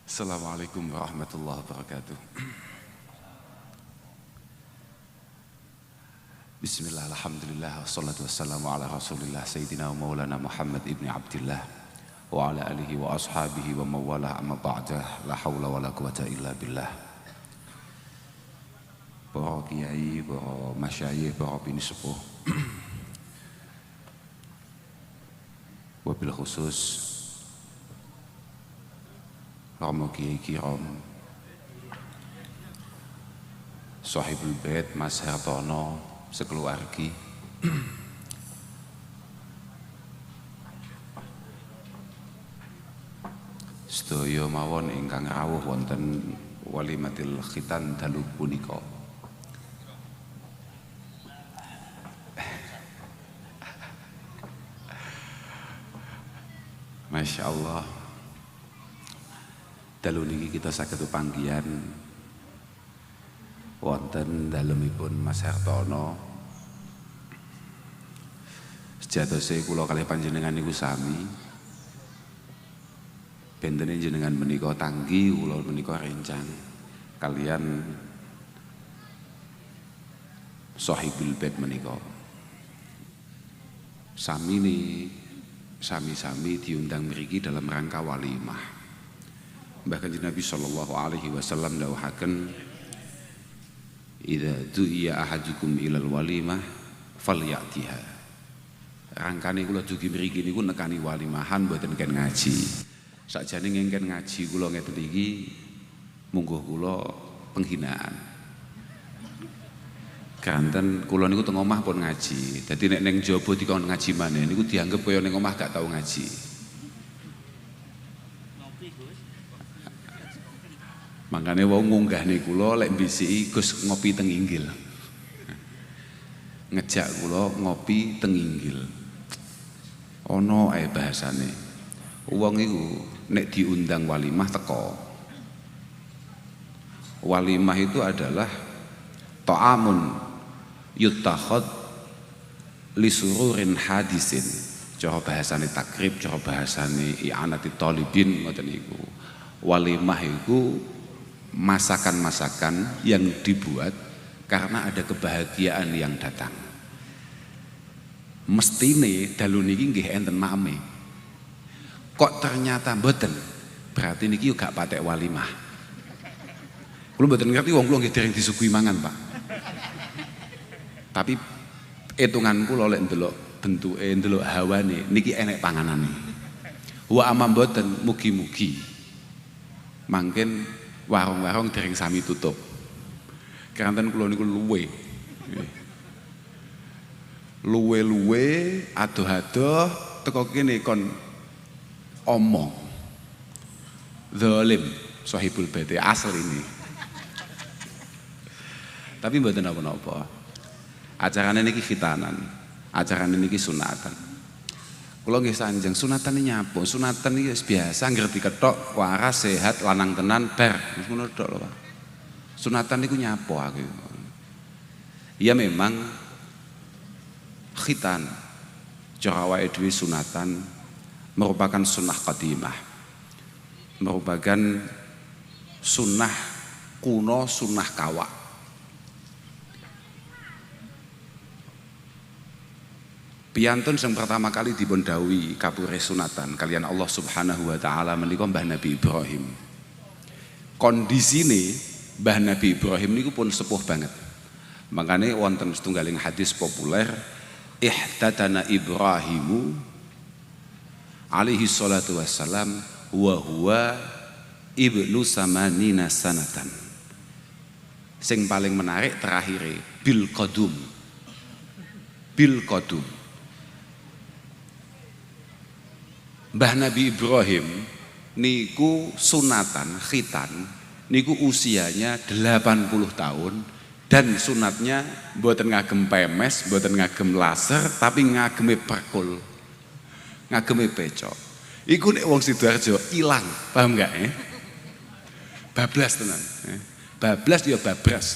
Assalamualaikum warahmatullahi wabarakatuh. Bismillah, alhamdulillah, wassalatu wassalamu ala rasulillah Sayyidina wa maulana Muhammad ibn Abdillah wa ala alihi wa ashabihi wa mawalah amma ba'dah. La hawla wa la quwata illa billah. Para kiai, para masyayikh, para bini sepuh, wabil khusus Romo Kiai Kiram, Sahibul Bait Mas Hartono sekeluargi, sedaya mawon ingkang rawuh wonten walimatil khitan dalu punika. Masya Allah, dalu niki kita saged panggihan wonten dalemipun Mas Hartono. Sejatose kula kalih panjenengan niku sami. Bentene jenengan menika tanggi, kula menika rencang kalian Sahibul Bait menika. Sami-sami diundang mriki dalam rangka walimah. Bahkan Nabi sallallahu alaihi wasallam dawuhaken, idza du'iya ahadukum ilal walimah falyatiha. Rangkane kula dugi mriki niku nekani walimahan mboten ken ngaji. Sakjane ngengken ngaji kula ngeten iki mungguh kula penghinaan. Kanten kula niku teng omah pun ngaji. Dadi nek ning jaba dikon ngaji maneh niku dianggep kaya ning omah gak tau ngaji. Makanya wong ngunggahne kula lek bisiki Gus ngopi teng Inggil. Ngejak kula ngopi teng Inggil. Ana ae bahasane. Wong iku nek diundang walimah teko. Walimah itu adalah ta'amun yutakhad li sururin hadisin. Cara bahasane takrib, cara bahasane i'anati talibin ngoten niku. Walimah iku masakan-masakan yang dibuat karena ada kebahagiaan yang datang. Mestine dalu niki nggih enten makme. Kok ternyata mboten, berarti niki gak patek walimah. Kula mboten ngerti wong kula nggih dereng disuguhi mangan, Pak. Tapi hitungan kula lek ndelok bentuke, ndelok hawane niki enek panganane. Wa amma mboten mugi-mugi mangken warung-warung dereng sami tutup. Kanten kula niku luwe adoh-adoh teko kene kon omong. Zalim Sahibul Bait asal ini. Tapi mboten napa-napa. Acarane niki khitanan, acarane niki sunatan. Kula nggih sanjeng sunatan iki nyapa? Sunatan iki wis biasa ngerti ketok waras sehat lanang tenan ber. Wis ngono tok lho, Pak. Sunatan niku nyapa aku. Ya memang khitan cara awake dhewe sunatan merupakan sunnah qadimah. Merupakan sunnah kuno, sunnah kawak. Piyantun yang pertama kali dipun dawuhi kapure sunatan kalian Allah Subhanahu wa taala menika Mbah Nabi Ibrahim. Kondisine Mbah Nabi Ibrahim niku pun sepuh banget. Makanya wonten setunggaling hadis populer, ihtatana Ibrahimu alaihi salatu wassalam wa huwa ibnu samanina sanatan. Sing paling menarik terakhir bil qadum. Mbah Nabi Ibrahim niku sunatan khitan niku usianya 80 tahun dan sunatnya mboten ngagem pemes, mboten ngagem laser, tapi ngageme perkul, ngageme pecok. Iku nek wong Sidoarjo ilang, paham enggak ya? Bablas tenan. Bablas ya babras.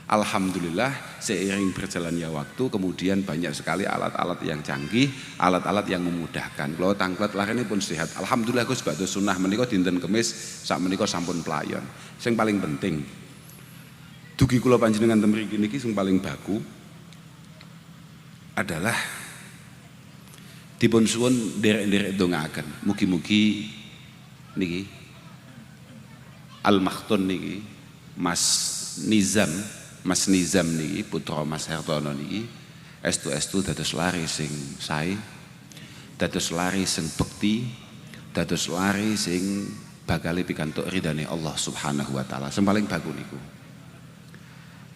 Alhamdulillah seiring berjalannya waktu kemudian banyak sekali alat-alat yang canggih, alat-alat yang memudahkan. Kalau tangklet larene pun sehat. Alhamdulillah Gus badhe sunah menika dinten Kemis sak menika sampun playon. Sing paling penting dugi kula panjenengan ten mriki niki sing paling baku adalah dipun suwun nderek-nderek ndongaaken. Mugi-mugi niki Al-Makhtun niki Mas Nizam niki putra Mas Hartono niki estu dados lari sing sae, dados lari sing bekti, dados lari sing bakal pikantuk ridane Allah Subhanahu wa taala. Sing paling bagus niku.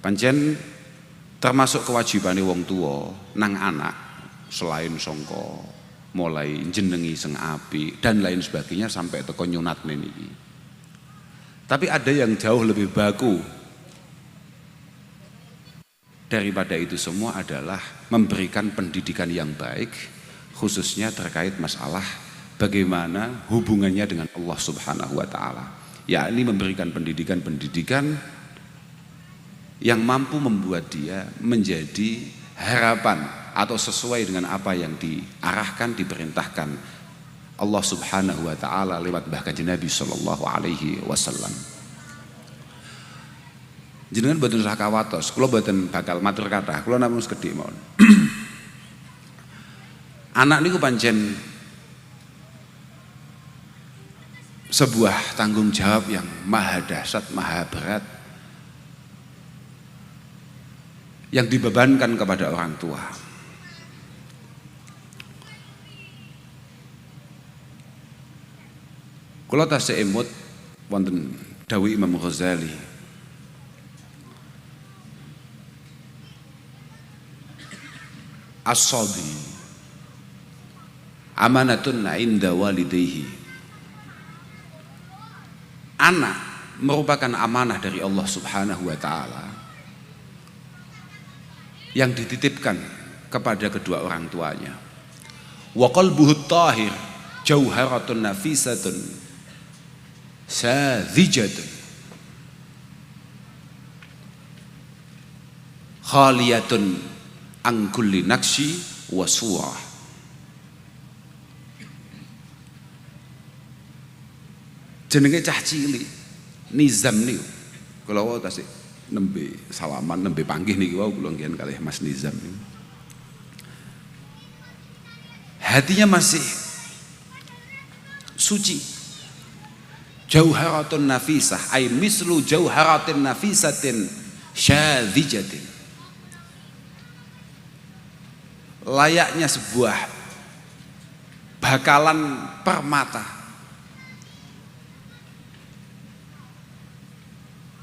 Pancen termasuk kewajibane wong tua nang anak selain sangka mulai jenengi sing apik dan lain sebagainya sampai teko nyunatne niki. Tapi ada yang jauh lebih baku daripada itu semua adalah memberikan pendidikan yang baik, khususnya terkait masalah bagaimana hubungannya dengan Allah Subhanahu wa taala. Yakni memberikan pendidikan yang mampu membuat dia menjadi harapan atau sesuai dengan apa yang diarahkan, diperintahkan Allah Subhanahu wa taala lewat bahkan Nabi sallallahu alaihi wasallam. Jenengan mboten usah kawatos, kula mboten bakal matur kathah, kula namung sekedhik mawon. Anak niku pancen sebuah tanggung jawab yang maha dahsyat, maha berat yang dibebankan kepada orang tua. Kula tasih emut wonten dawuh Imam Ghazali. As-sabi amanatun inda walidayhi. Anak merupakan amanah dari Allah Subhanahu wa taala yang dititipkan kepada kedua orang tuanya. Wa qalbuhu tahir jauharatun nafisatun sadzijatun khaliyatun an kulli naqsi wa surah. Jenenge cah cilik Nizam niku kula wau tasih nembe salaman nembe panggih niki wau kula nggih kalih Mas Nizam niku. Hatinya masih suci. Jauharatun nafisah ay mislu jauharatin nafisatin syadhijatin. Layaknya sebuah bakalan permata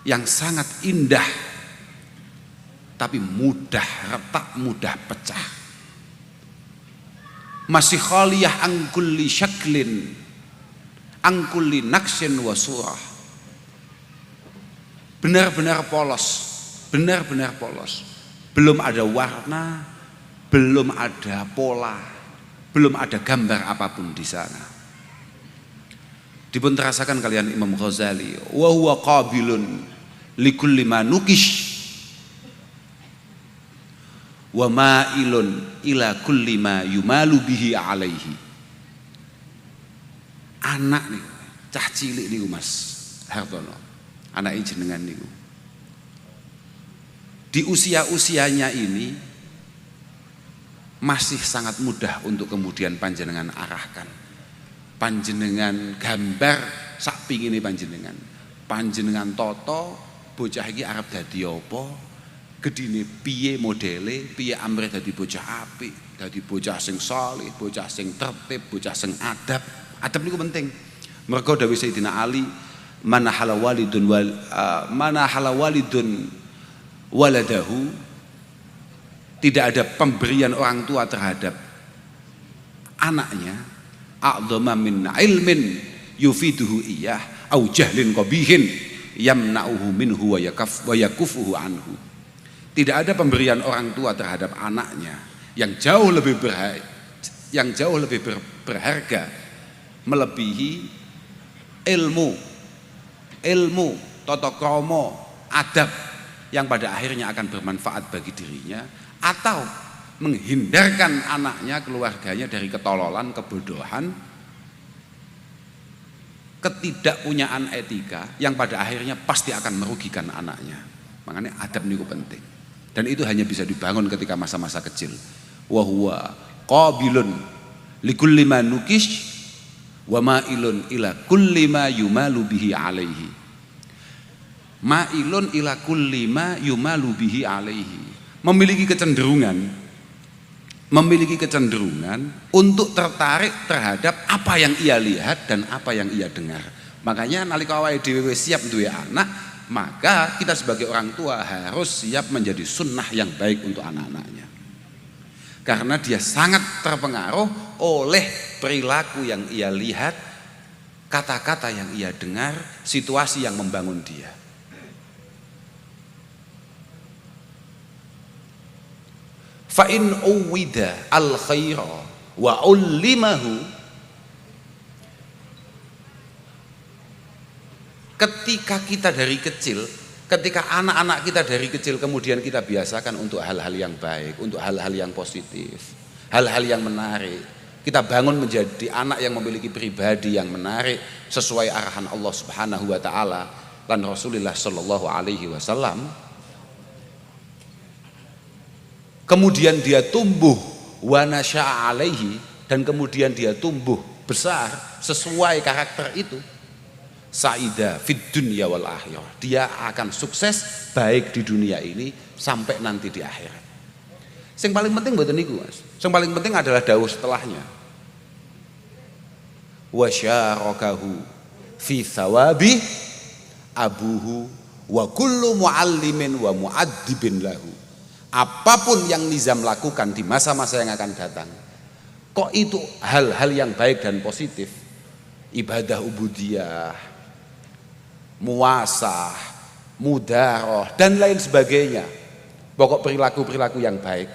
yang sangat indah tapi mudah retak, mudah pecah. Masih khaliyah an kulli syaklin an kulli naqsin wa surah. Benar-benar polos, benar-benar polos. Belum ada warna, belum ada pola, belum ada gambar apapun di sana. Dipun terasakan kalian Imam Ghazali, wa huwa qabilun likulli ma nukish wa ma'ilun ila kulli ma yumalu bihi alaihi. Anak niku, cah cilik niku Mas Hartono, anak jenengan niku. Di usia-usianya ini masih sangat mudah untuk kemudian panjenengan arahkan, panjenengan gambar sak pingine panjenengan toto bocah iki arep dadi apa, gedine piye modele, piye amrih dadi bocah apik, dadi bocah sing saleh, bocah sing tertib, bocah sing adab. Adab niku penting. Mergo dawuh Sayyidina Ali, mana halawalidun waladahu, tidak ada pemberian orang tua terhadap anaknya a'dhama min ilmin yufiduhu iyah au jahlin qabihin yamna'uhu minhu wa yakufuhu anhu. Tidak ada pemberian orang tua terhadap anaknya yang jauh lebih berharga melebihi ilmu tata krama, adab yang pada akhirnya akan bermanfaat bagi dirinya, atau menghindarkan anaknya, keluarganya dari ketololan, kebodohan, ketidakpunyaan etika yang pada akhirnya pasti akan merugikan anaknya. Makanya adab niku penting. Dan itu hanya bisa dibangun ketika masa-masa kecil. Wa huwa qabilun likulli ma nukish wa ma'ilun ila kulli ma yumalu bihi alaihi. Ma'ilun ila kulli ma yumalu bihi alaihi. Memiliki kecenderungan untuk tertarik terhadap apa yang ia lihat dan apa yang ia dengar. Makanya nalika awake dhewe siap duwe anak, maka kita sebagai orang tua harus siap menjadi sunnah yang baik untuk anak-anaknya. Karena dia sangat terpengaruh oleh perilaku yang ia lihat, kata-kata yang ia dengar, situasi yang membangun dia. Fa in uwida al khaira wa ullimahu, ketika kita dari kecil, ketika anak-anak kita dari kecil kemudian kita biasakan untuk hal-hal yang baik, untuk hal-hal yang positif, hal-hal yang menarik, kita bangun menjadi anak yang memiliki pribadi yang menarik sesuai arahan Allah Subhanahu wa taala dan Rasulullah sallallahu alaihi wasallam. Kemudian dia tumbuh wa nasya'a alaihi, dan kemudian dia tumbuh besar sesuai karakter itu, saida fid dunya wal akhirah, dia akan sukses baik di dunia ini sampai nanti di akhirat. Yang paling penting mboten niku, Mas. Yang paling penting adalah dawuh setelahnya. Wa syarakahu fi thawabi abuhu wa kullu muallimin wa muaddibin lahu. Apapun yang Nizam lakukan di masa-masa yang akan datang, kok itu hal-hal yang baik dan positif, ibadah ubudiyah, muasah, mudaroh, dan lain sebagainya, pokok perilaku-perilaku yang baik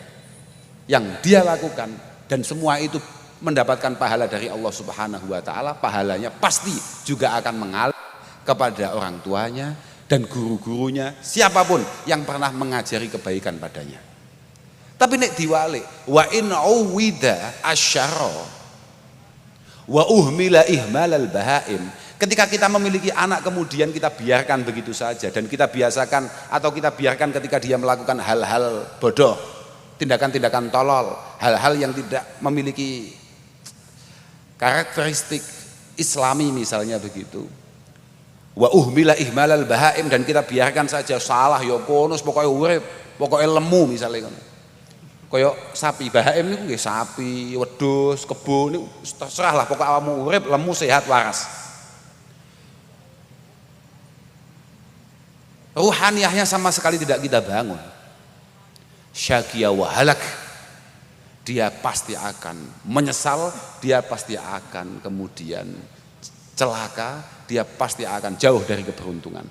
yang dia lakukan, dan semua itu mendapatkan pahala dari Allah Subhanahu wa taala. Pahalanya pasti juga akan mengalir kepada orang tuanya dan guru-gurunya, siapapun yang pernah mengajari kebaikan padanya. Tapi nek diwalik, wa in uwida asyara wa uhmila ihmalal bahaim, ketika kita memiliki anak kemudian kita biarkan begitu saja, dan kita biasakan atau kita biarkan ketika dia melakukan hal-hal bodoh, tindakan-tindakan tolol, hal-hal yang tidak memiliki karakteristik Islami misalnya begitu. Wa uhmila ihmalal bahaim, dan kita biarkan saja salah ya kono pokoke urip, pokoke lemu misalnya ngono. Kaya sapi bahaim niku nggih sapi, wedhus, kebo niku terserah lah, pokoke awakmu urip lemu sehat waras. Ruhaniyahnya sama sekali tidak kita bangun. Syaqiya wa halak, dia pasti akan menyesal, dia pasti akan kemudian celaka, dia pasti akan jauh dari keberuntungan.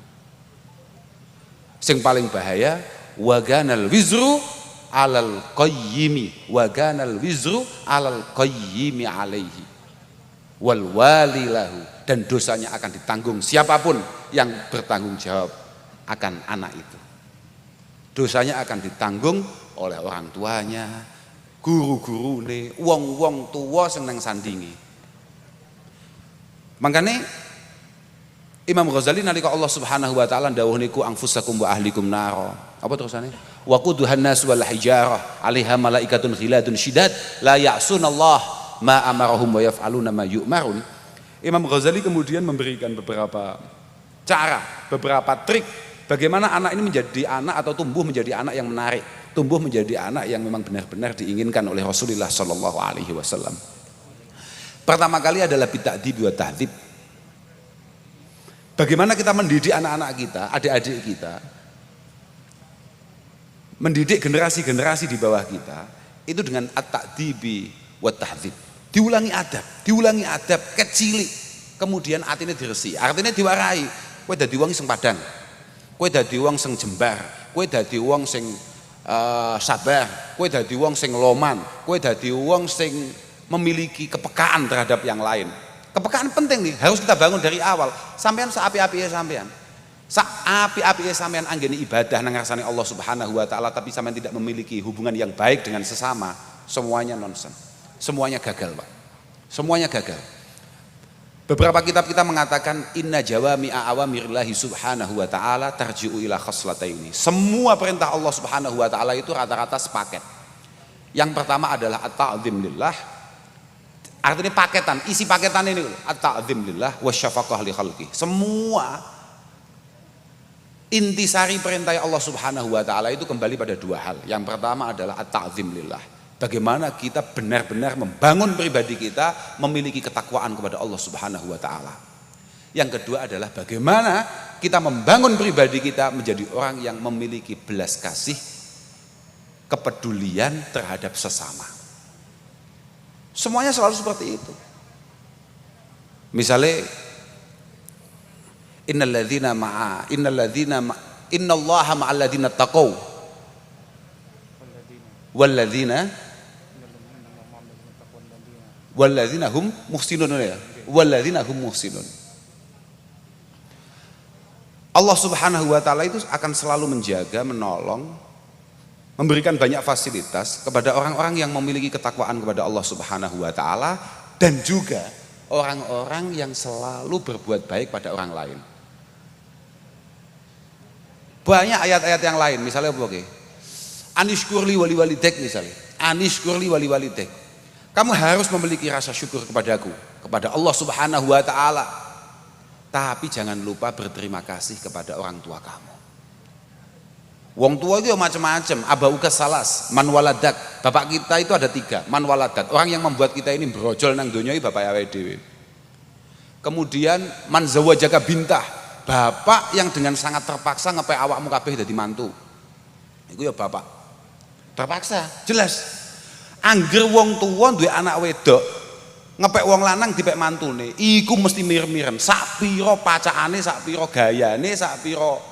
Sing paling bahaya, waganal wizru alal qayyimi, waganal wizru alal qayyimi alaihi wal walilahu, dan dosanya akan ditanggung siapapun yang bertanggung jawab akan anak itu. Dosanya akan ditanggung oleh orang tuanya, guru-gurune, wong-wong tuwa sing nang sandingi. Makanya Imam Ghazali nalika Allah Subhanahu wa taala dawuh niku anfusakum wa ahlikum naro. Apa terusane? Wa quduhan nas wal hijarah 'alaiha malaikatun ghiladun syidad la ya'sunallah ma amarahum wa yaf'aluna ma yu'marun. Imam Ghazali kemudian memberikan beberapa cara, beberapa trik bagaimana anak ini menjadi anak atau tumbuh menjadi anak yang menarik, tumbuh menjadi anak yang memang benar-benar diinginkan oleh Rasulullah sallallahu alaihi wasallam. Pertama kali adalah bita'dib wa tahdzib. Bagaimana kita mendidik anak-anak kita, adik-adik kita, mendidik generasi-generasi di bawah kita, itu dengan at-ta'dibi wa tahdzib. Diulangi adab kecilik, kemudian atine diresi, artinya diwarai. Kowe dadi wong sing padang, kowe dadi wong sing jembar, kowe dadi wong sing sabar, kowe dadi wong sing loman, kowe dadi wong sing memiliki kepekaan terhadap yang lain. Kepekaan penting nih, harus kita bangun dari awal. Sampean seapi-api ya sampean. Sak api-api sampean anggene ibadah nang ngarsane Allah Subhanahu wa taala tapi sampean tidak memiliki hubungan yang baik dengan sesama, semuanya nonsen. Semuanya gagal, Pak. Semuanya gagal. Beberapa kitab kita mengatakan inna jawami'a awamirillahi subhanahu wa ta'ala tarji'u ila khaslataini. Semua perintah Allah Subhanahu wa taala itu rata-rata sepaket. Yang pertama adalah at-ta'zim lillah. Artinya paketan, isi paketan ini at-ta'zim lillah wa syafaqah li khalqih. Semua intisari perintah Allah Subhanahu wa taala itu kembali pada dua hal. Yang pertama adalah at-ta'zim lillah. Bagaimana kita benar-benar membangun pribadi kita memiliki ketakwaan kepada Allah Subhanahu wa taala. Yang kedua adalah bagaimana kita membangun pribadi kita menjadi orang yang memiliki belas kasih, kepedulian terhadap sesama. Semuanya selalu seperti itu. Misalnya innallaha ma'al ladzina taqaw walladzina hum muhsinun ya. Walladzina hum muhsinun. Allah Subhanahu wa taala itu akan selalu menjaga, menolong, memberikan banyak fasilitas kepada orang-orang yang memiliki ketakwaan kepada Allah Subhanahu wa taala dan juga orang-orang yang selalu berbuat baik pada orang lain. Banyak ayat-ayat yang lain, misalnya apa? Anishkurli wali walidek misalnya. Anishkurli wali walidek. Kamu harus memiliki rasa syukur kepadaku, kepada Allah Subhanahu wa taala. Tapi jangan lupa berterima kasih kepada orang tua kamu. Wong tua itu macam-macam, abauka salas, man waladak. Bapak kita itu ada 3, man waladak. Orang yang membuat kita ini brojol nang donya iki bapak awake dhewe. Kemudian man zawajaka bintah. Bapak yang dengan sangat terpaksa ngepek awakmu kabeh dadi mantu. Iku ya bapak. Terpaksa, jelas. Angger wong tua duwe anak wedok, ngepek wong lanang dipek mantune, iku mesti mir-miren. Sak pira pacakane, sak pira gayane, sak pira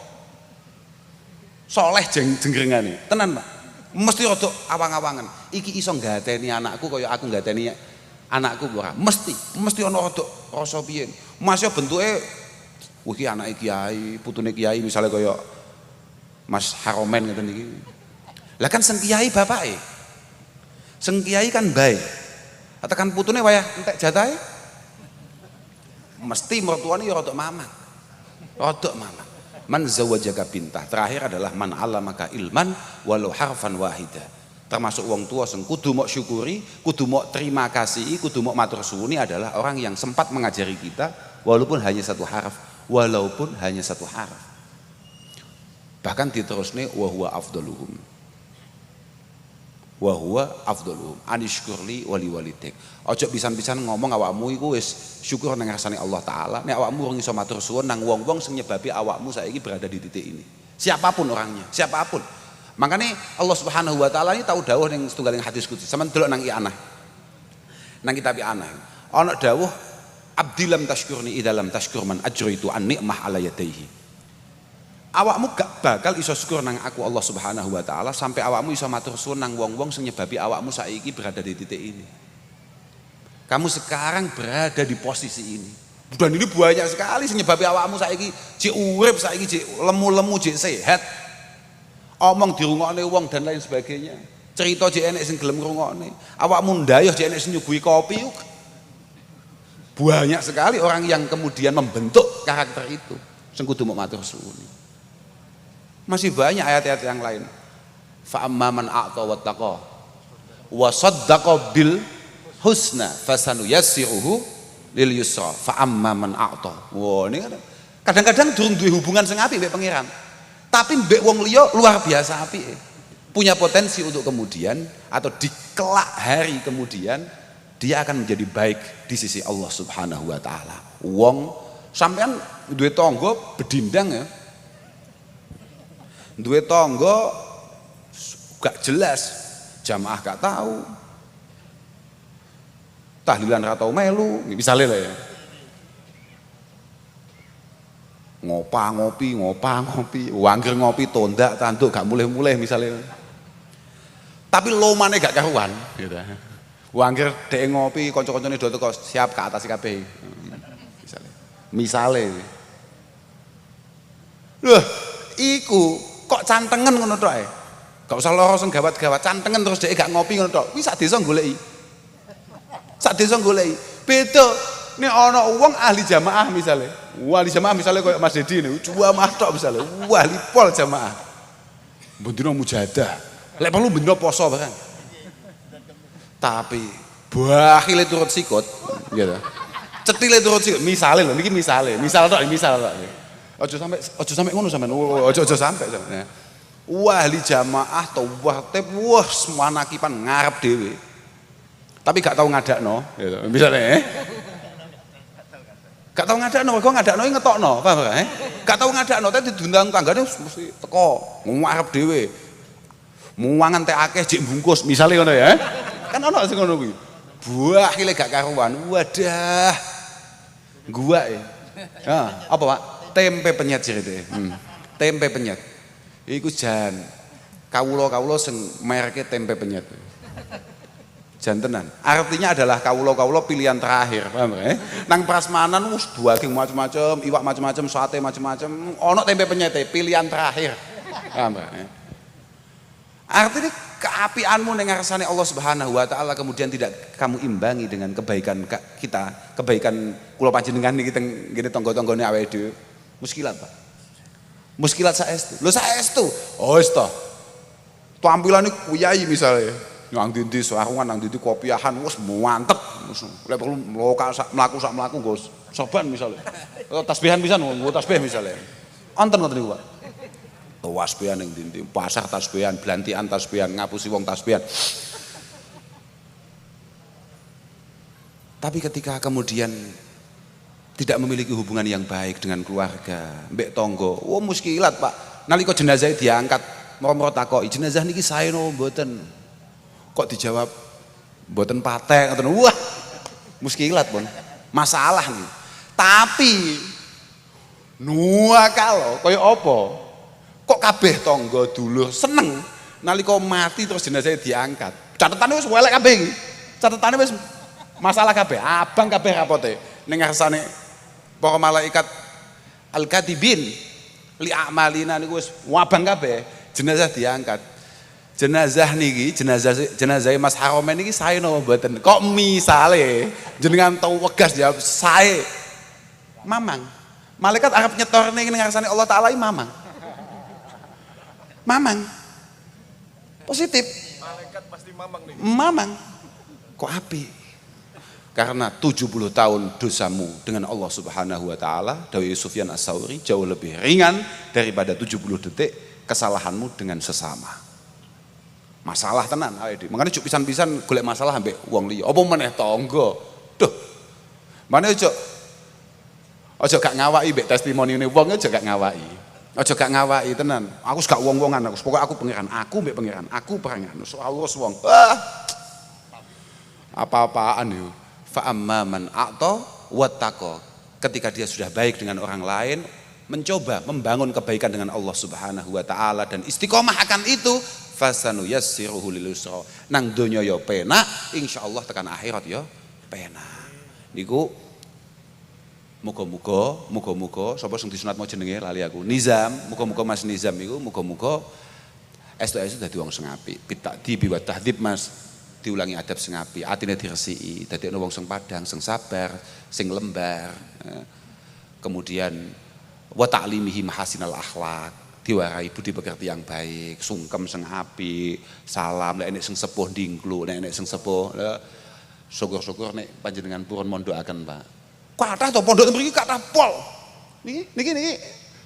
soleh jengrengane. Tenan, Pak. Mesti rada awang-awangan. Iki iso nggateni anakku kaya aku nggateni anakku ora. Mesti ana rada rasa piye. Mas yo bentuke iki anake kiai, putune kiai misalnya kaya Mas Haromen ngeten iki. Lah kan sing kiai bapake. Sing kiai kan bae. Tekan putune wayah entek jatahe. Mesti mertuane ya rada mamang. Rada mamang. Man zawajaka bintah. Terakhir adalah man 'allamaka ilman walau harfan wahida. Termasuk wong tua sing kudu mok syukuri, kudu mok terima kasih, kudu mok matur suwuni adalah orang yang sempat mengajari kita walaupun hanya satu harf. Walaupun hanya satu harf. Bahkan diterusne wa huwa afdaluhum. Wa huwa afdaluhum. Anishkurli wali walidek. Ojo pisan-pisan ngomong awakmu iku wis syukur nang ngarsane Allah taala. Nek awakmu ora iso matur suwun nang wong-wong sing nyebabi awakmu saiki berada di titik ini. Siapapun orangnya, siapapun. Makanya Allah Subhanahu wa taala ini tahu dawuh ning setunggaling hadis qudsi. Sampeyan delok nang I'anah. Nang kitab I'anah. Ana dawuh abdi lam tashkurni idza lam tashkur man ajraitu an ni'mah ala yadayhi. Awakmu gak bakal iso syukur nang aku Allah Subhanahu wa taala sampai awakmu iso matur suwun nang wong-wong sing nyebabi awakmu saiki berada di titik ini. Kamu sekarang berada di posisi ini. Dan ini banyak sekali sing nyebabi awakmu saiki jek urip, saiki jek lemu-lemu, jek sehat. Omong dirungokne wong dan lain sebagainya. Cerita jek enek sing gelem ngrungokne. Awakmu ndayoh jek enek sing nyuguhi kopi. Banyak sekali orang yang kemudian membentuk karakter itu. Sing kudu mok matur suwun. Masih banyak ayat-ayat yang lain. Fa amman a'ta wattaqa wa saddaqa bil husna fasanuyassiruhu lil yusra. Fa amman a'ta. Wah, ini kadang-kadang durung duwe hubungan sing apik mbek pangeran. Tapi mbek wong liya luar biasa apik. Punya potensi untuk kemudian atau di kelak hari kemudian dia akan menjadi baik di sisi Allah Subhanahu wa taala. Wong sampean duwe tangga bedindang ya. Duwe tangga gak jelas, jamaah gak tahu. Tahlilan ra tau melu, misale lah ya. Ngopi, wangger ngopi tondak tanduk gak mulih-mulih misalnya. Tapi lomane gak karuan gitu. Wangger dhek ngopi, kanca-kancane do teko siap ke atas kabeh. Misale. Loh, iku kok cantengen ngono tok ae. Gak usah lara sing gawat-gawat, cantengen terus dhek gak ngopi ngono tok. Kuwi sak desa goleki. Sak desa goleki. Beda nek ana wong ahli jamaah misale. Ahli jamaah misale koyo Mas Dedi niku jamaah tok misale. Ahli pol jamaah. Bendina mujahadah. Lek perlu bendina poso barang. Tapi bakhile turut sikut, gitu. Cetile turut sikut. Misale lho, niki misal tok. Aja sampe ngono sampean. Aja sampe. Ahli jamaah tawatib wah semanakipan ngarep dhewe. Tapi gak tau ngadakno, gitu. Misale gak tau ngadakno, kok ngadakno ngetokno, paham gak? Gak tau ngadakno, tapi diundang tanggane mesti teko ngarep dhewe. Muangan teh akeh jek bungkus, misale ngono ya. Kan ana sing ngono kuwi. Buahile gak karuan. Wadah. Gua ya. Apa Pak? Tempe penyet cerite. Tempe penyet. Iku jan kawula-kawula sing mereke tempe penyet. Jan tenan. Artinya adalah kawula-kawula pilihan terakhir, paham ya? Nang prasmanan wis daging macam-macam, iwak macam-macam, sate macam-macam, ono tempe penyet pilihan terakhir. Paham ya? Artinya keapianmu ning ngarsane Allah Subhanahu wa taala kemudian tidak kamu imbangi dengan kebaikan kita, kebaikan kula panjenengan niki teng ngene tangga-tanggane awake dhewe. Muskilat, Pak. Muskilat saestu. Lho saestu. Oh wis to. Tampilane kuyai misale. Nang ndi sarungan nang ndi kopiahan wis mantep. Lek perlu mlaku sak mlaku nggo soban misale. Tasbihan pisan nggo tasbih misale. Onten ngoten niku, Pak. Tasbihan yang dinding, pasar tasbihan, belantian tasbihan, ngapusi wong tasbihan. Tapi ketika kemudian tidak memiliki hubungan yang baik dengan keluarga, mbek tonggo, wah muskilat Pak. Nalika jenazah diangkat, moro-moro takoki, jenazah niki sae no mboten. Kok dijawab mboten patek ngoten. Wah, muskilat pun. Masalah nih. Tapi nuwakal kaya apa? Kok kabeh tangga dulur seneng nalika mati terus jenazah diangkat. Catetane wis welek kabeh iki. Catetane wis masalah kabeh, abang kabeh rapote. Ning ngarsane para malaikat al-katibin li a'malina niku wis abang kabeh, jenazah diangkat. Jenazah niki, jenazah Mas Haromen niki sae napa mboten? Kok misale jenengan tau wegas jawab sae. Mamang. Malaikat arep nyetorne ning ngarsane Allah taala iki mamang. Mamang. Positif. Malaikat pasti mamang nih. Mamang. Kok api? Karena 70 tahun dosamu dengan Allah Subhanahu wa taala, Dawi Sufyan As-Sauri jauh lebih ringan daripada 70 detik kesalahanmu dengan sesama. Masalah tenan awake dhewe. Makane juk pisan-pisan golek masalah ambek wong liya. Apa meneh tangga. Duh. Mane ojo gak ngawaki mbek testimoniune wong aja gak ngawaki. Aja gak ngawaki tenan. Aku gak wong-wongan aku. Pokoke aku pangeran, aku mbek pangeran, aku pangeran. Allah wong. Apa-apaan yo. Fa amma man a'ta wattaqa. Ketika dia sudah baik dengan orang lain, mencoba membangun kebaikan dengan Allah Subhanahu wa taala dan istiqomah akan itu, fasanu yassiruhu lil usra. Nang donya ya penak, insyaallah tekan akhirat ya penak. Niku muga-muga sapa sing disunat mau jenenge lali aku. Nizam, muga-muga Mas Nizam iku muga-muga estu-estu dadi wong sing apik. Bitakdi biwa tahdib Mas, diulangi adab sing apik, atine diresiki, dadi ana wong sing padhang, sing sabar, sing lembar. Kemudian wa ta'limihi mahasinal akhlak, diwarai budi pekerti yang baik, sungkem sing apik, salam lek enek sing sepuh ndingklu, nek enek sing sepuh syukur-syukur nek panjenengan purun mondokaken, Pak. Kathah to pondok mriki kathah pol. Niki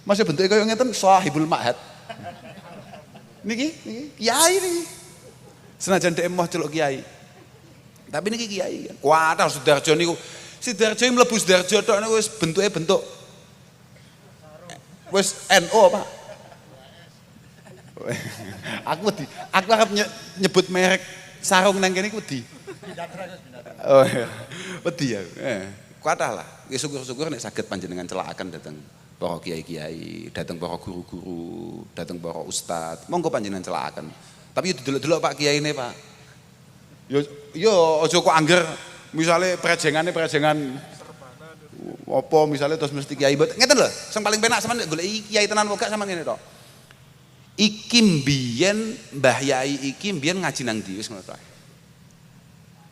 masih bentuke kaya ngeten sahibul ma'had. Niki kiai niki. Senajan dhek emoh celuk kiai. Tapi niki kiai kan. Kathah Sidarjo niku. Sidarjo mlebu Sidarjo tok niku wis bentuke bentuk wis NU Pak. Aku arep nyebut merek sarung nang kene wedi. Oh iya. Wedi ya. Kathah lah, syukur-syukur nek saged panjenengan celakaken dhateng para kiai-kiai, dhateng para guru-guru, dhateng para ustad. Monggo panjenengan celakaken. Tapi yo delok-delok Pak kiyaine, Pak. Yo aja kok angger misale prejengan Apa misalnya terus mesti kiai mbok ngeten lho, sing paling penak sampean golek kiai tenan kok sampean ngene tok. Iki mbiyen Mbah Yai iki mbiyen ngaji nang ndi wis ngono tok.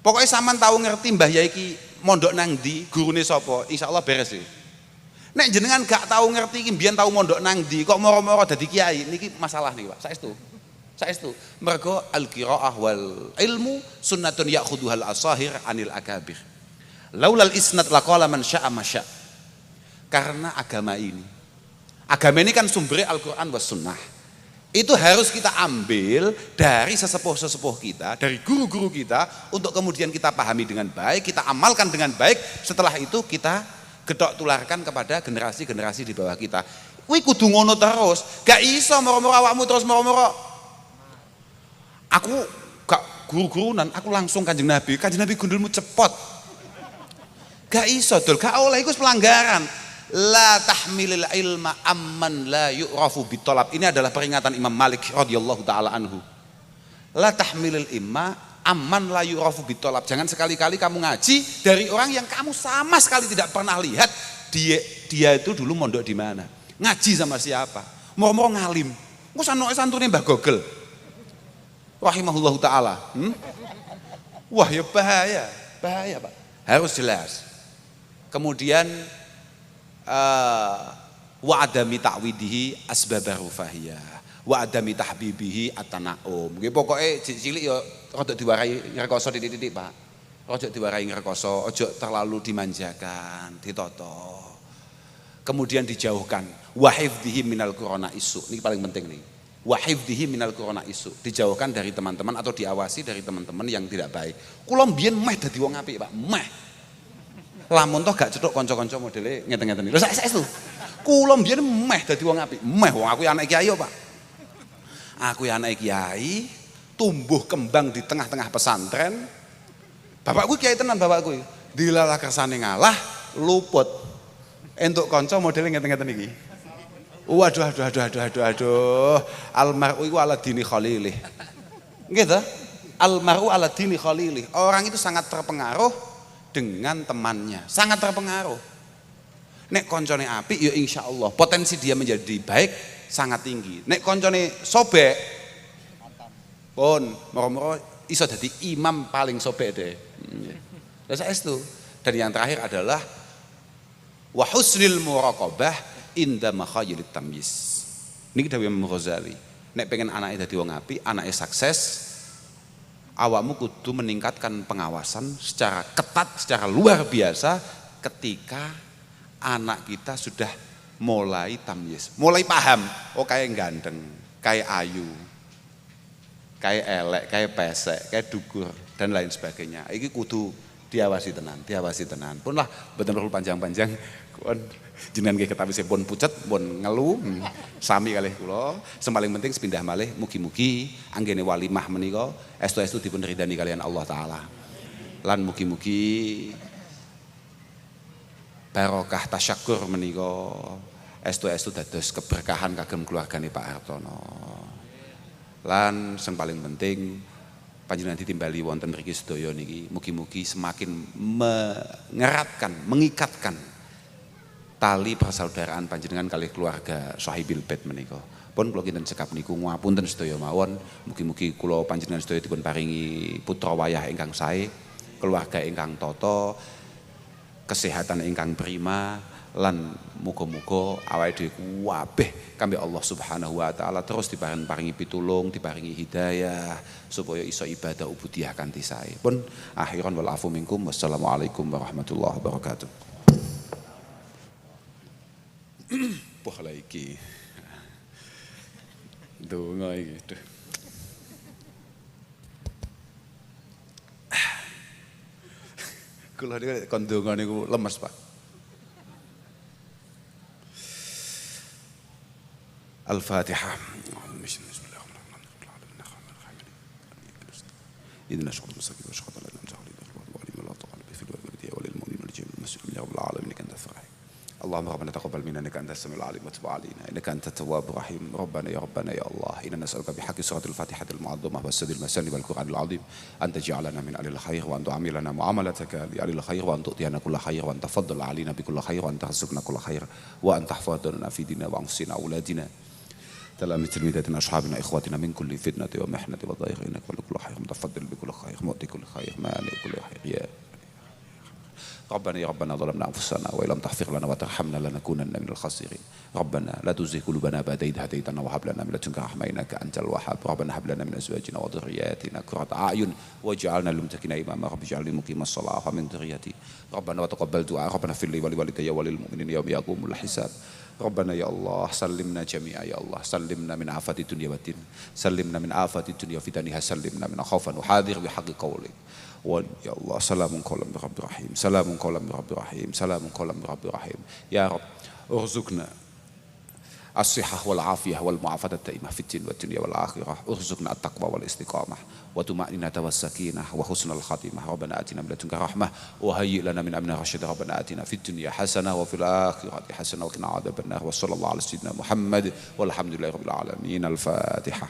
Pokoke sampean tahu ngerti Mbah Yai iki mondok nang ndi, gurune sapa, insyaallah beres iki. Nek jenengan gak tahu ngerti iki mbiyen tahu mondok nang ndi kok moro-moro dadi kiai niki masalah niki Pak. Saestu. Mergo al-qiraah wal ilmu sunnatun ya'khuduhal asahir anil akabir. Laulal isnad laqala man syaa masya. Karena agama ini kan sumbernya Al-Qur'an was sunnah. Itu harus kita ambil dari sesepuh-sesepuh kita, dari guru-guru kita untuk kemudian kita pahami dengan baik, kita amalkan dengan baik. Setelah itu kita gedok tularkan kepada generasi-generasi di bawah kita. Kuwi kudu ngono terus. Gak iso moro-moro awakmu terus moro-moro. Aku gak guru-gurunan, aku langsung Kanjeng Nabi gundulmu cepot. Gak iso dul, gak oleh iku pelanggaran. La tahmilil ilma amman la yu'rafu bitolab. Ini adalah peringatan Imam Malik radhiyallahu taala anhu. La tahmilil ilma amman la yu'rafu bitolab. Jangan sekali-kali kamu ngaji dari orang yang kamu sama sekali tidak pernah lihat dia itu dulu mondok di mana, ngaji sama siapa, moro-moro ngalim. Engko santune Mbah Gogel rahimahullahu taala. Wah ya bahaya Pak. Harus jelas. Kemudian wa adami ta'widihi asbabar rufahiyah wa adami tahbibihi at-tana'um. Nggih pokoke cilik ya rada diwarai ngrekoso titik-titik Pak. Rada diwarai ngrekoso, aja terlalu dimanjakan, ditoto. Kemudian dijauhkan wa hifdhihi minal qurana isu. Ini paling penting nih. Wa hifdhihi minal qurana isu. Dijauhkan dari teman-teman atau diawasi dari teman-teman yang tidak baik. Kula mbiyen meh dadi wong apik Pak, meh. Lamun toh gak cetuk kanca-kanca modele ngeten-ngeten iki. Lho saestu. Kula mbiyen meh dadi wong apik. Meh wong aku anak kiai Pak. Aku anak kiai, tumbuh kembang di tengah-tengah pesantren. Bapakku kiai tenan bapakku. Dilalah kersane ngalah, luput. Entuk kanca modele ngeten-ngeten iki. Waduh. Almar'u iku ala dini khalilih. Nggih ta? Almar'u ala dini khalilih. Orang itu sangat terpengaruh dengan temannya, sangat terpengaruh. Nek koncone apik ya insyaallah potensi dia menjadi baik sangat tinggi. Nek koncone sobek pun moro-moro iso dadi imam paling sobek deh. Lah saestu. Dan yang terakhir adalah wa husnil muraqabah inda makhayilit tamyiz. Niki dawuh Imam Ghazali. Nek pengen anake dadi wong apik, anake sukses, awakmu kudu meningkatkan pengawasan secara ketat, secara luar biasa ketika anak kita sudah mulai tamyiz, mulai paham, oh kayak ganteng, kayak ayu, kayak elek, kayak pesek, kayak dukur dan lain sebagainya. Iki kudu diawasi tenan. Pun lah betul perlu panjang-panjang. Jenengan nggih ketawi pun pucet, pun ngelu, sami kalih kula. Sing paling penting sepindah malih mugi-mugi anggene walimah menika estu-estu dipun ridani kalian Allah taala. Lan mugi-mugi barokah tasyakur menika estu-estu dados keberkahan kagem keluargane Pak Hartono. Lan sing paling penting panjenengan ditimbali wonten mriki sedaya niki mugi-mugi semakin mengeratkan, mengikatkan tali persaudaraan panjenengan kalih keluarga Sahibil Bait menika. Pun kula kinten cekap niku ngapunten sedaya mawon. Mugi-mugi kula panjenengan sedaya dipun paringi putra wayah ingkang sae, keluarga ingkang tata, kesehatan ingkang prima, lan muga-muga awake dhewe kabeh kangge Allah Subhanahu wa taala terus diparingi pitulung, diparingi hidayah supaya iso ibadah ubudiyah kanthi sae. Pun akhiran wal afu minkum. Wassalamualaikum warahmatullahi wabarakatuh. Pola iki. Donga iki. Kula niku kon donga niku lemes, Pak. Al-Fatihah. Idina syukur musaki wa syukur lana jahli wa alim wa la taqal bi fil wa bi wal mu'min wal jinn masjid ya rabbal alamin kan tafrah. اللهم ربنا تقبل منا انك انت السميع العليم وتب علينا انك انت التواب الرحيم. ربنا يا الله انا نسالك بحق سوره الفاتحه المعظمه والسد المثاني والقران العظيم ان تجعلنا من اهل الخير وان تعاملنا معاملتك لاهل الخير وان تؤتينا كل خير وان تفضل علينا بكل خير وان ترزقنا كل خير وان تحفظنا في ديننا وانفسنا واولادنا تلاميذ تلميذاتنا اصحابنا اخواتنا من كل فتنه ومحنه وضيق انك كل خير متفضل بكل خير مؤتي كل خير مانع كل خير يا ربنا يا ربنا ظلمنا انفسنا وان لم تغفر لنا وترحمنا لنكونن من الخاسرين. ربنا لا تزغ قلوبنا بعد إذ هديتنا وهب لنا من لدنك رحمة إنك أنت الوهاب. ربنا هب لنا من أزواجنا وذرياتنا قرة أعين واجعلنا للمتقين إماما. رب اجعلني مقيم الصلاة ومن ذريتي. ربنا وتقبل دعاء. ربنا اغفر لي ولوالدي وللمؤمنين يوم يقوم الحساب. ربنا يا الله سلمنا جميعا يا الله سلمنا من آفات الدنيا والدين سلمنا من آفات الدنيا وفتنها سلمنا من خوف وحاذر بحق قولك. يا الله سلام قولا من رب رحيم سلام قولا من رب رحيم سلام قولا من رب رحيم. يا رب ارزقنا الصحة والعافية والمعافاة الدائمة في الدين والدنيا والآخرة. ارزقنا التقوى والاستقامة وطمأنينة والسكينة وحسن الخاتمة. ربنا آتنا من لدنك رحمة وهيئ لنا من أمرنا رشدا. ربنا آتنا في الدنيا حسنة وفي الآخرة حسنة وقنا عذاب النار. وصلى الله على سيدنا محمد والحمد لله رب العالمين. الفاتحة.